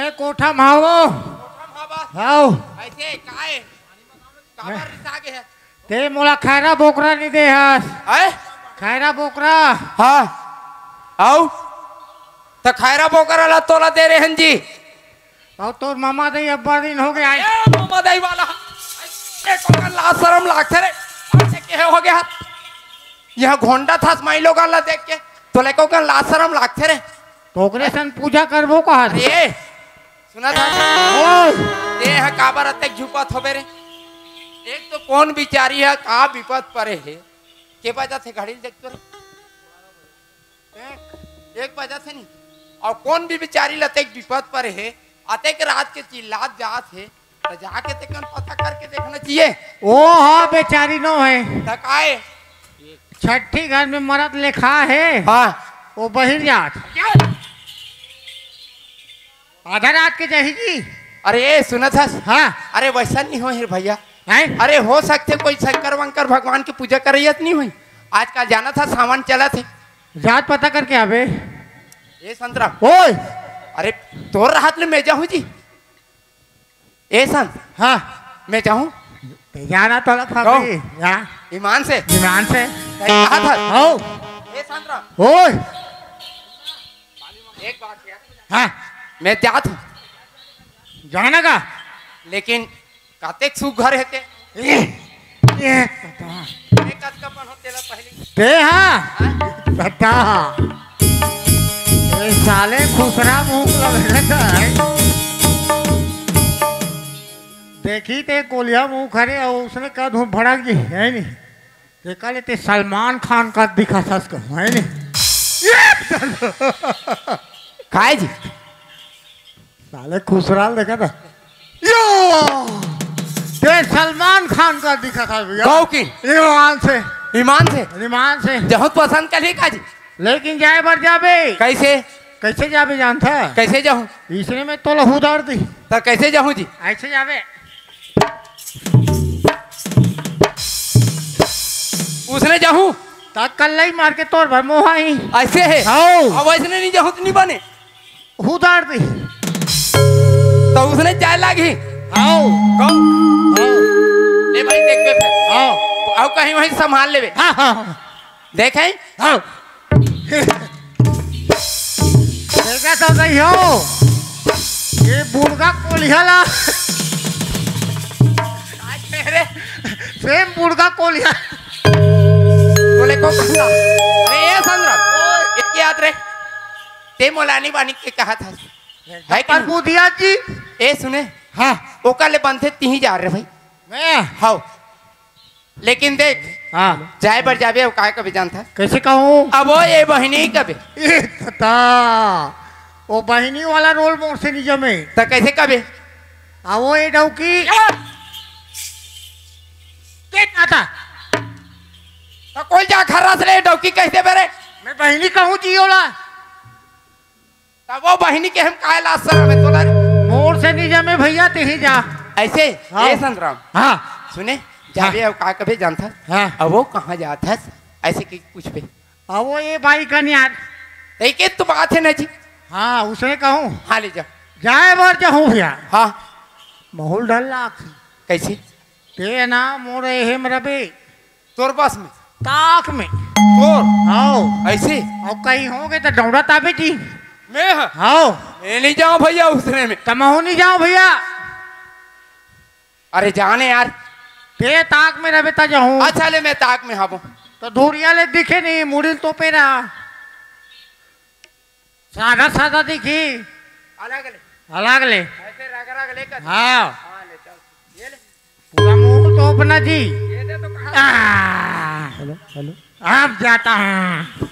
अरे कोठा मावो हाउ ऐसे काय काबर सागे है ते मोला खैरा बोकरा नहीं दे हस है खैरा बोकरा हाँ आओ तो खैरा बोकरा ला तोला दे रहे हैं जी और तोर मामा दई अब्बा दिन हो गया मामा दई वाला एक कोकन ला शर्म लागते रे के हो गया यह घोंडा था माई लोग ला देख के तो ले कोकन ला शर्म लागते रे तोकरे सन पूजा करबो कहा अरे सुना था ओए ये है काबर अतक झुपा थोबे रे एक तो कौन बिचारी है का विपद परे है के बजा थे घड़ी देख तो एक बजा थे नहीं और कौन भी बिचारी लते विपद परे है आते के रात के चिल्लात जात है तो जाके ते कन पता करके देखना चाहिए ओ हाँ बेचारी नो है थकाए छठी घर में मरद लिखा है हाँ वो बहिर जात आधा रात के जाएगी अरे ये सुना था हाँ अरे वैसा नहीं हो भैया है अरे हो सकते कोई शंकर वंकर भगवान की पूजा कर रही नहीं हुई आजकल जाना था सामान चला थे जात पता करके आवे ये संतरा ओए अरे तोर राहत ले मैं जाऊँ जी ए संत हाँ मैं जाऊँ जाना तो लगा या ईमान से कहा था ओ ए संतरा ओए एक बात क्या हाँ मैं जात हूँ जाना का लेकिन कातेक सुख घर है के ये एक कचकापन होते ला पहले ते हाँ बता ये साले खुसरा मुंह लगे है देखी ते कोलिया मुंह खड़े और उसने कहा धूप भड़क जी है नहीं देखा लेते सलमान खान का दिखा सस को है नहीं खाए जी साले खुसराल देखा था यो ते सलमान खान का दिखा था भैया गाँव की ईमान से जहाँ पसंद कर का जी लेकिन जाए बार जाबे कैसे जाबे जानता कैसे जाऊँ इसने में तो लहू दौड़ दी तो कैसे जाऊँ जी ऐसे जाबे उसने जाऊँ तक कल ही मार के तोड़ भर मोहा ही ऐसे है हाँ अब वैसे नहीं जाऊँ तो नहीं बने उतार दी तो उसने जाए लागी आओ ले भाई देख बे फिर आओ आओ कहीं वहीं संभाल ले बे हाँ हाँ देखें आओ देखा तो गई हो ये बुड़गा कोलियाला सेम बुड़गा कोलिया बोले को कहला अरे ये संद्रा एक याद रे ते मोलानी बानी के कहा था है कि बुदिया जी ए सुने हाँ ओका ले बंधे तीही जा रहे भाई मैं हाँ लेकिन देख हाँ जाए पर जाबे अब काय कभी जानता कैसे कहूँ अब वो ये बहनी कभी था वो बहनी वाला रोल मोड़ से नहीं जमे तो कैसे कभी अब वो ये डौकी था तो कोई जा खर्रास ले डौकी कैसे बेरे मैं बहनी कहूँ जियोला तब वो बहनी के हम काय लाश सर में तोला मोड़ से नहीं जमे भैया ते जा ऐसे हाँ। ये संतराम हाँ सुने जाबे अब का कभी जानता हाँ अब वो कहाँ जाता ऐसे की पूछ पे अब वो ये बाई का यार एक तो बात है ना जी हाँ उसने कहूँ हाँ ले जा जाए बार जाऊँ भैया हाँ माहौल डल लाख कैसे ते ना मोरे हेम रबे तोर बस में ताक में तोर आओ ऐसे और कहीं होगे तो दौड़ा ताबे जी मैं आओ मैं नहीं जाऊँ भैया उसने में तमहो नहीं जाओ भैया अरे जाने यार ते ताक में रबे ता जाऊँ अच्छा ले मैं ताक में हाबू तो धूरिया ले दिखे नहीं मुड़िल तो पेरा सादा सादा दिखी अलग ले ऐसे रग रग लेकर हाँ हाँ ले चल ये ले पूरा मुंह तो अपना जी ये दे तो कहाँ हेलो हेलो आप जाता हूँ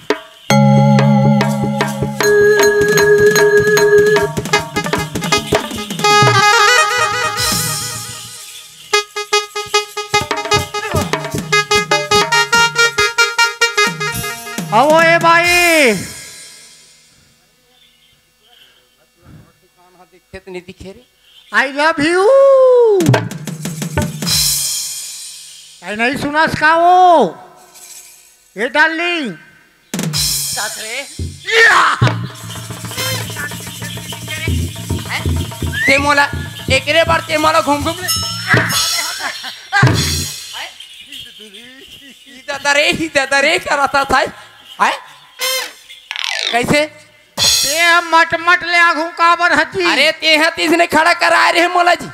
आओ ए भाई दिखे तो नहीं दिखे रे आई लव यू आई नहीं सुना इसका वो ये डार्लिंग साथ रे ते मोला एकरे बार ते मोला घूम घूम ले ही दादा रे करता था है कैसे ते मट मट ले आघू काबर हजी। अरे ते है तीसने खड़ा करा रहे मोला जी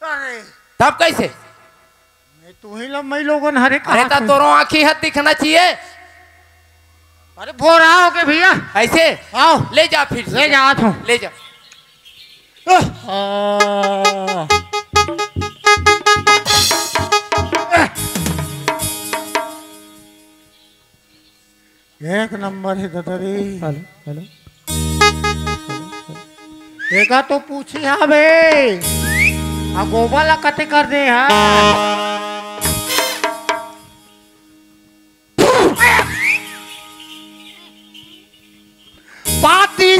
अरे तब कैसे मैं तू ही लो मैं लोगन हरे अरे ता तोरो आँखी हाथ दिखना चाहिए। अरे बोल रहा हो के भैया ऐसे आओ ले जा फिर ले जा तू ले जा एक नंबर है ददरी। हेलो हेलो एका तो पूछी हा बे आ गोबाला कते कर दे हा पाती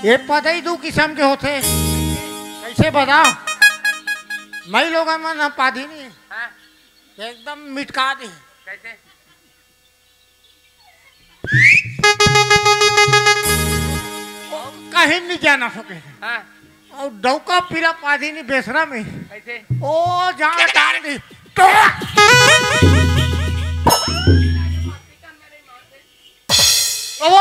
ये पता ही दो किस्म के होते कैसे बताओ मैं लोग मन पाधी नहीं एकदम मिटका दे कैसे कहीं नहीं जाना सके हाँ और डौका पीला पाधी नहीं बेसरा में कैसे ओ जहाँ टांग दी ओ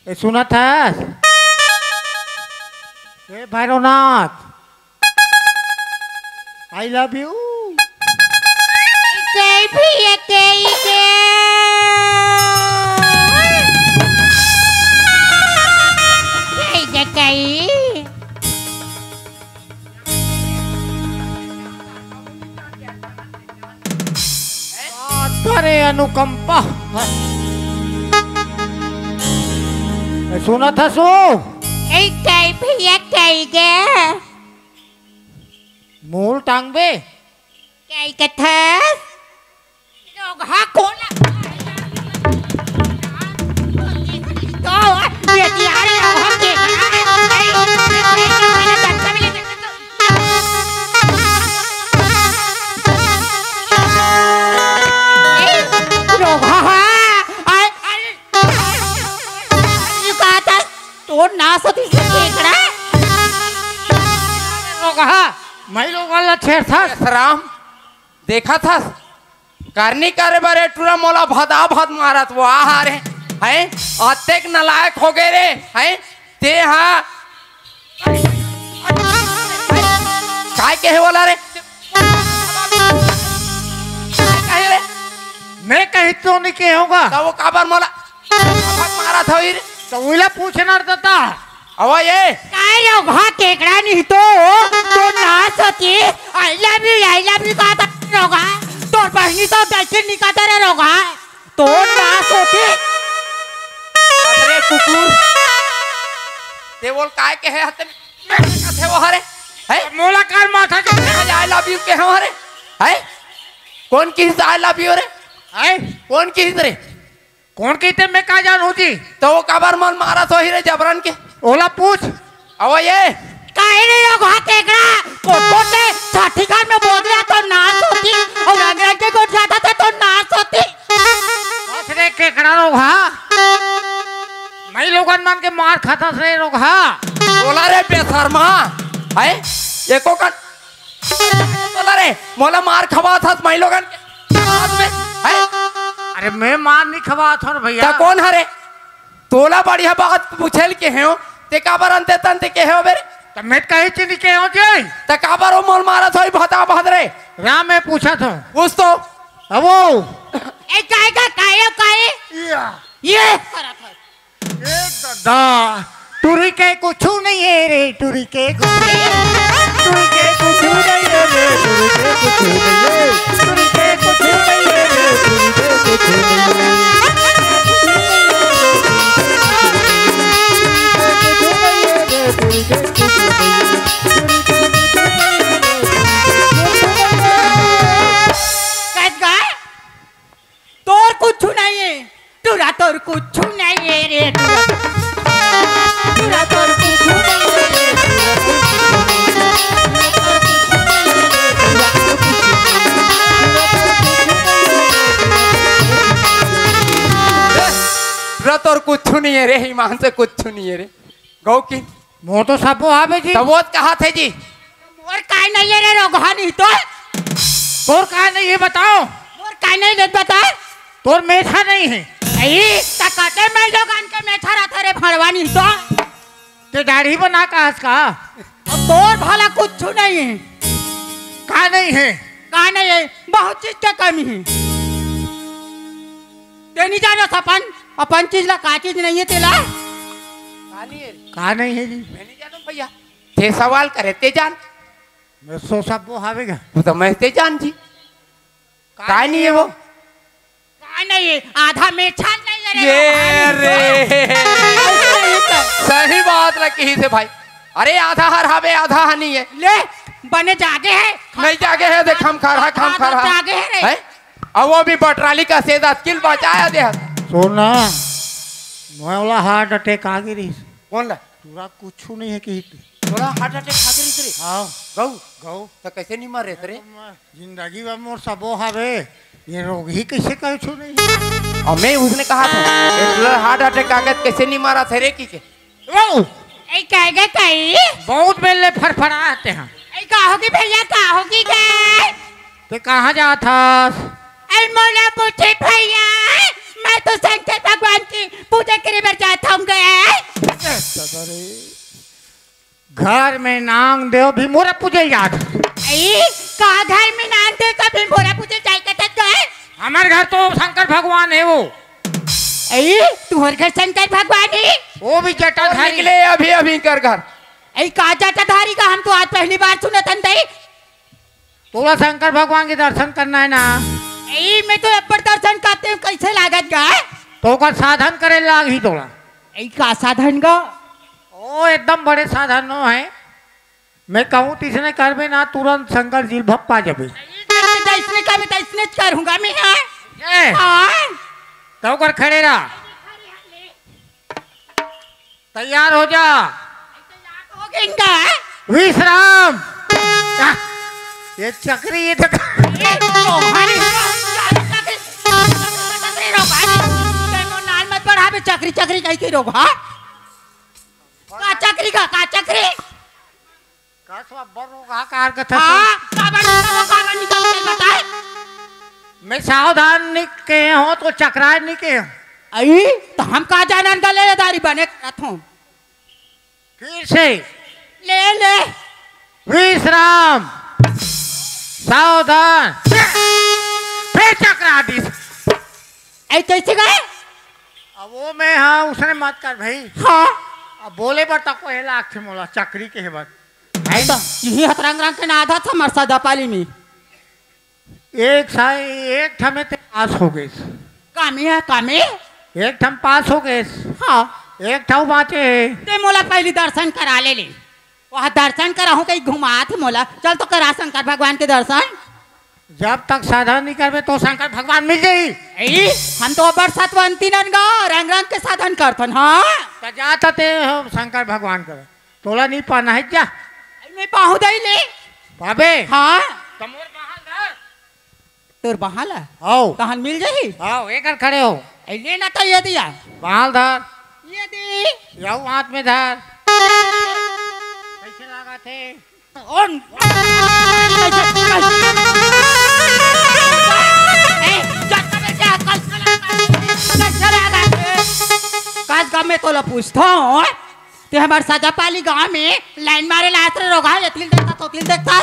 ए सुना था ए भैरवनाथ आई लव यू करे अनुकंपा ए सुना था सो मूल टांग बे मैं लोग वाला छेड़ था राम देखा था करनी करे बारे टूरा मोला भदा भद मारत वो आ रहे हैं अतेक नलायक हो गए रे हैं ते हाँ काय कहे वाला रे कहे रे मैं कहीं तो नहीं के होगा तो वो काबर मोला मारा था रे तो उला पूछना रहता अब ये काय लोग हाँ केकड़ा नहीं तो नाच होती आई लव यू कहता लोग तो बहनी तो कैसे नहीं कहता रे लोग तो नाच होती अरे कुकुर ते बोल काय के है हते कथे वो हरे है मोला कार माथा के आई लव यू के हरे है कौन किस आई लव यू रे है कौन किस रे कौन कहते मैं का जान होती तो वो काबर मन मारा तो ही रे जबरन के ओला पूछ अब ये काहे रे लोग हाँ केकड़ा कोट से छठी घर में बोल रहा तो नाच होती और अंग्रेज के कोट जाता था तो नाच होती रे केकड़ा लोग हाँ मैं लोगन मान के मार खाता रे लोग हाँ बोला रे बेशर्मा है एको का बोला रे मोला मार खवा था मैं लोगन के हाथ में है अरे मैं मार नहीं खवा था भैया ता कौन हरे तोला बढ़िया बात पूछेल के हो ते काबर अंते तंते के हो बेरे तो मैं कहीं चीज के हो जाए ते काबर वो मोल मारा थोई भता भदरे राम मैं पूछा था पूछ तो अब वो ए काहे ये दादा टूरी के कुछ नहीं है रे टूरी के कुछ नहीं है टूरी के कुछ नहीं है रे टूरी के कुछ नहीं है टूरी के कुछ नहीं है रे टूरी के कुछ नहीं है तोर कुछ नहीं है टूरा तोर कुछ नहीं है रे है रे ईमान से कुछ नहीं है रे गौ की मोर तो सबो आवे जी। तो वो कहा थे जी मोर काय नहीं है रे रोगा नहीं तो तोर का नहीं है बताओ। मोर काय नहीं ले बता तोर मेठा नहीं है। आई तकाते मैं लोगन के मेठा रहा रे भड़वानी तो ते दाढ़ी बना का का अब तोर भला कुछ नहीं है का नहीं है। का नहीं है बहुत चीज के कमी है ते नहीं जानो अपन अपन चीज ला का चीज नहीं है तेला का नहीं है जी। मैं नहीं जानू भैया थे सवाल करे ते जान मैं सो सबो आवेगा। तू तो मैं ते जान जी का नहीं है वो का नहीं है आधा मेठा नहीं है ये रे सही बात लगी से भाई। अरे आधा हर हवे आधा हनी है ले बने जागे है नहीं जागे है देख हम खा रहा जागे है रे अब वो भी बटराली का सेदा किल बचाया दे सोना मोला हार्ट अटैक आ गई। कौन ला पूरा कुछ नहीं है कि थोड़ा हार्ट अटैक खा गई रे हाँ गौ गौ तो कैसे नहीं मर रहे रे जिंदगी में मोर सबो हवे ये रोग ही कैसे कह छू नहीं। और मैं उसने कहा था हार्ट अटैक कागज कैसे नहीं मारा थे रे की के ए कहेगा कहीं बहुत बेले फड़फड़ाते हैं। ए कहोगी भैया कहोगी के ते कहाँ जा था। ए मोला पूछे भैया मैं तो शंकर भगवान की पूजा करे बर जाता हूँ घर में नांग देव भी मोरा पूजे याद का घर में नांग दे कभी मोरा पूजे जाए कटक गए हमारे घर तो शंकर भगवान है वो। तुम्हारे घर शंकर भगवान है वो भी जटाधारी निकले अभी अभी कर घर का जटाधारी का हम तो आज पहली बार सुने तंदई तोला शंकर भगवान के दर्शन करना है ना। मैं तो अब दर्शन करते हूँ कैसे लागत गा तो का साधन करे लाग ही तोला का साधन गा ओ एकदम बड़े साधन हो है। मैं कहूँ तीसरे कर में ना तुरंत शंकर जी भप्पा जबे इसने का मैं इसने करूँगा मैं तो कर खड़े रहा तैयार हो जा हो गएगा विश्राम। ये चक्री ये मत बढ़ा चक्री चक्री कहीं की रोग का चक्री का चक्री मैं सावधान निके हो तो चक्राए निके आई तो हम कहा जानन का ले दारी बने हूँ फिर से ले ले विश्राम सावधान फिर चक्रा दी। कैसे गए अब वो मैं हाँ उसने मत कर भाई हाँ अब बोले पर तक को लाख मोला चक्री के बाद भाई तो यही हतरंग रंग के नादा था मरसदा पाली में एक ठमे ते पास हो गए कामी है कामी एक ठम पास हो गए हाँ एक ठम बाते ते मोला पहली दर्शन करा ले वहाँ दर्शन करा हूँ कहीं घुमा थे मोला चल तो करा शंकर भगवान के दर्शन जब तक साधन नहीं करबे तो शंकर भगवान मिल जाई। हम तो बरसतवंती ननगा रंग रंग के साधन करथन हाँ तो जाता ते शंकर भगवान कर तोला नहीं पाना है क्या मैं पाहु दई ले बाबे हाँ तमोर बहाल धर तोर बहाला आओ कहां मिल जाही आओ एक खड़े हो ले ना तो ये दिया बहाल धर ये दी जाओ हाथ में धर कैसे लगा थे ओन में तो पूछता हूँ ते हमारे सजापाली गांव में लाइन मारे लात्र रोगा यतिल देखता तोतिल देखता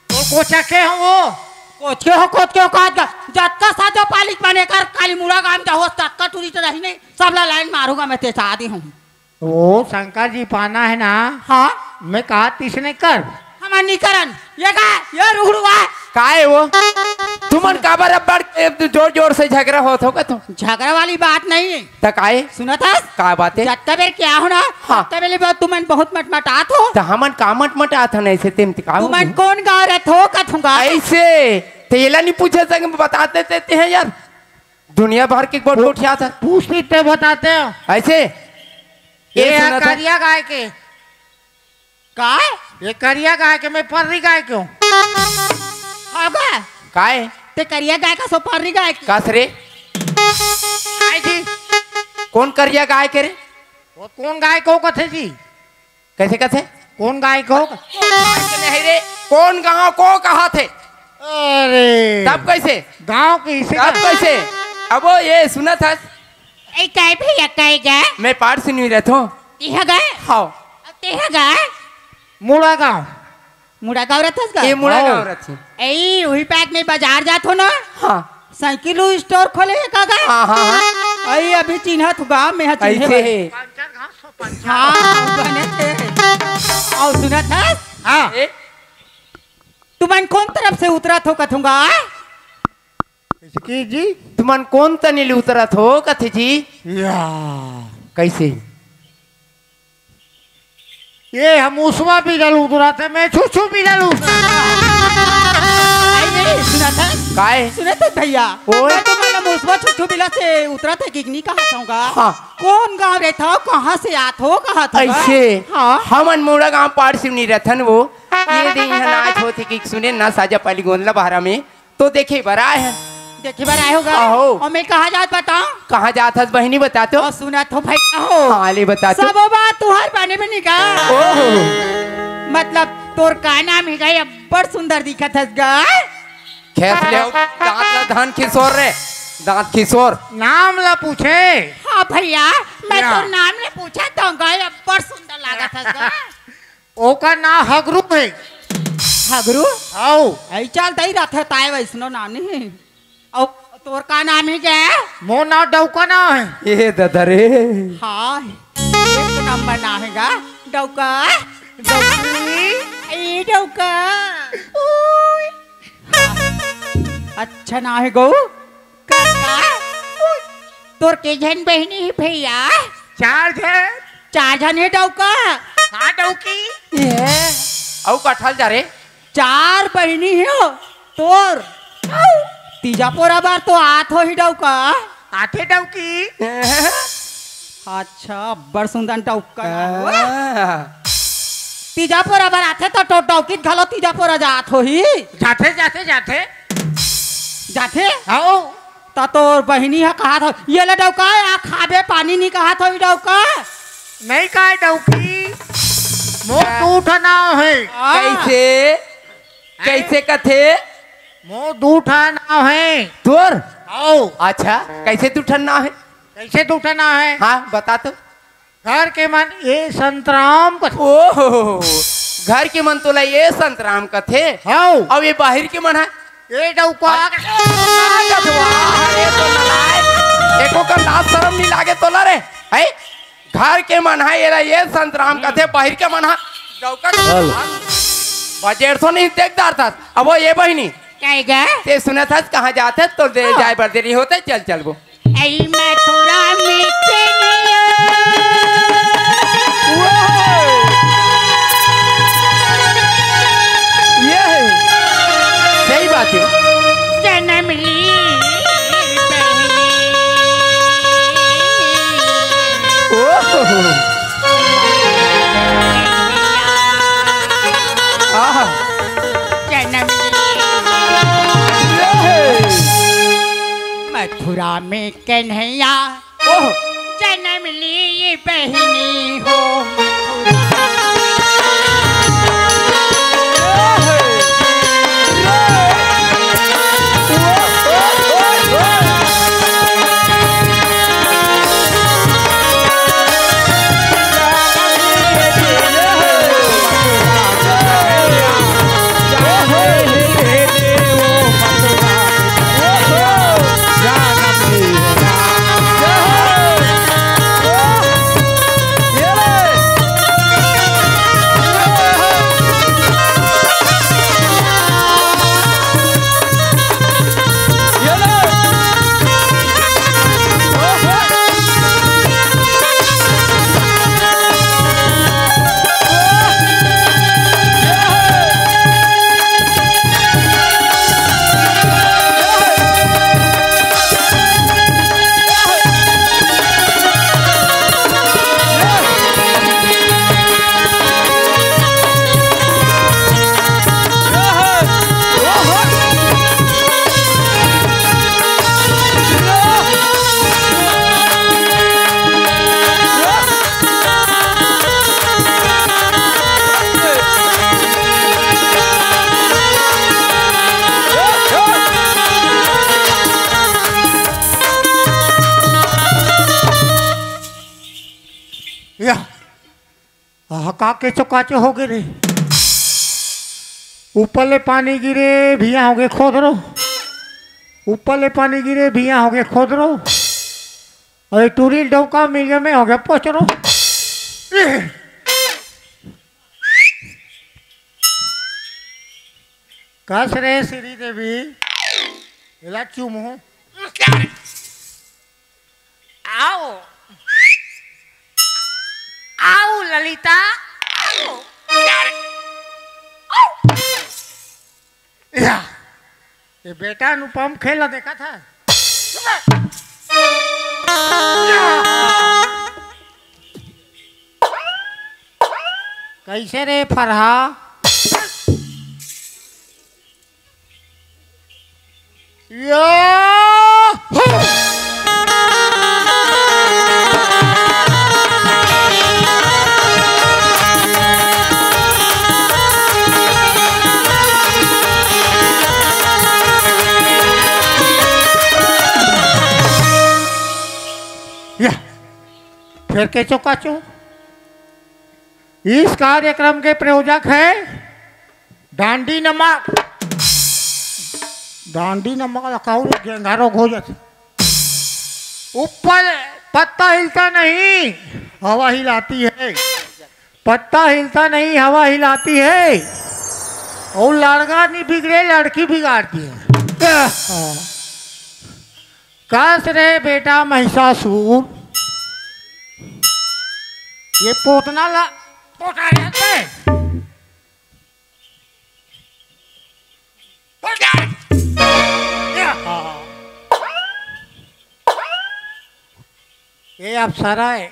तो कोचके हो वो कोच के हो काज जत्का सजापाली बने कर काली मुरा गांव जा हो तत्का टूरी तो रही नहीं सब ला लाइन मारूंगा मैं ते चाहती हूँ वो शंकर जी पाना है ना। हाँ मैं कहा तीसने कर हमार निकरन ये का ये रुहड़ुआ का है वो तुमन काबर अब्बड़ जोर जोर से झगड़ा होत होगा तुम झगड़ा वाली बात नहीं है त काहे सुना था का बात है जत्ता बेर क्या हो ना हाँ। तत्ता बेले बात तुमन बहुत मटमटात हो त हमन कामट मट आथा नहीं से तेम का तुमन कौन गाँव रहत हो कथूंगा ऐसे तेला नहीं पूछे संग बताते देते हैं यार दुनिया भर के बोट उठा था पूछती ते बताते हो ऐसे ये सुना था करिया गाय के का ये करिया गाय के मैं पर्री गाय क्यों होगा काहे ते करिया गाय का सोपारी गाय की कास रे आई थी कौन करिया गाय के रे वो कौन गाय को कथे जी? कैसे कथे? कौन गाय को? नहीं रे, कौन गाँव को कहा थे? अरे तब कैसे? गांव की तब कैसे? अब वो ये सुना था ए काय भैया काय गा मैं पाठ सुन ही रहता हूँ। तिहा गा हाँ तिहा गा मुड़ा गांव। मुड़ा गाँव रहतस गा ये मुड़ा हाँ। गाँव रहती। ए वही पैक में बाजार जात हो ना हाँ साइकिल स्टोर खोले है का गा हाँ हाँ हाँ आई अभी चिन्हत गाँव में है ऐसे हाँ बने थे और सुना था हाँ ए, तुमन कौन तरफ से उतरा थो कथूंगा इसकी जी तुमन कौन तनिल उतरत हो कथे जी? या कैसे? ये हम उसवा भी जल उतरा थे, मैं छुछू भी जल सुना था काय? सुने थे भैया ओए। मैं तुम्हारा मुसवा छुट्टू बिला से उतरा था किगनी कहा थाऊंगा हाँ। कौन गाँव रहता हो कहाँ से आत हो कहा था ऐसे हाँ हमन मुड़ा गाँव पाठ सुनी रहथन वो ये दिन यहाँ नाच होती कि सुने ना साजा पाली गोंदला बहरा में तो देखे बरा है देखे बार आए होगा आहो। और मैं कहा जात बताऊं कहाँ जात हस बहनी बता तो? और सुना तो भैया हो हाँ ले बता तो। सब बात तुहार बाने में निकाल ओहो मतलब तोर का नाम है गई बड़ सुंदर दिखत हस गा खेस ले आओ, दांत ला धान खिसोर रे दांत खिसोर। नाम ला पूछे। हाँ भैया मैं क्या? तो नाम ले पूछा तो गए बड़ सुंदर लागत हस गा ओका ना हगरू है। हगरू आओ ऐ चलता ही रहता ताए वैसनो नाम नहीं और तोर का नाम है क्या मो ना डौका ना है। ये दादा रे हाँ एक नंबर ना है गा डौका डौकी ए डौका ओय। अच्छा ना है गो काका तोर के जन बहनी है भैया चार जन है डौका हाँ डौकी ये औ कठल जा रे चार बहनी है तोर तीजा पोरा बार तो आठ हो ही डौका आठे डौकी। अच्छा बड़ सुंदर डौका तीजा पोरा बार आथे तो डौकी घलो तीजा पोरा जात हो ही जाते जाते जाते जाथे आओ तो तोर बहनी है कहा था ये ले डौका आ खाबे पानी नहीं कहा था डौका नहीं का डौकी मो दूठा ना है। कैसे कैसे कथे मो दूठा ना है। तोर? आओ अच्छा कैसे तू ठन्ना है? कैसे दूठा ना है? हाँ बता तो। घर के मन ये संतराम को ओहो घर के मन तोला ये संतराम कथे आओ और ये बाहर के मन है ये डौका एको का लाज शर्म नहीं लागे तोला रे है घर के मन है ये संतराम कथे बाहर के मन है डौका बजेट तो नहीं देखदार था अब वो ये बहनी कहेगा ते सुना था कहाँ जाते तो दे जाए बर देरी होते चल चल वो ऐ मथुरा में चलिया ये सही बात है जन्म ली जन्म मथुरा में कन्हैया जन्म ली बहनी हो हका के चौकाचे हो गए रे। ऊपर ले पानी गिरे भिया हो गए खोद रो। ऊपर ले पानी गिरे भिया हो गए खोद रो। अरे टूरी डौका मिल गया में हो गया पहुंच रो। कस रे श्री देवी इला चुमो। आओ आओ ललिता आओ। या ये बेटा अनुपम खेला देखा था। कैसे रे फरहा या फिर के चौकाचू। इस कार्यक्रम के प्रायोजक है डांडी नमक। डांडी नमक लगाओ गेंगारो हो जाते। ऊपर पत्ता हिलता नहीं हवा हिलाती है। पत्ता हिलता नहीं हवा हिलाती है। और लड़का नहीं बिगड़े लड़की बिगाड़ती है। कस रे बेटा महिषासुर ये पोतना ला पोटा रहते ये अप्सरा है।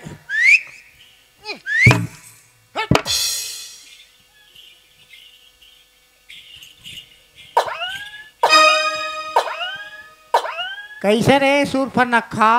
कैसे रे सुरफनखा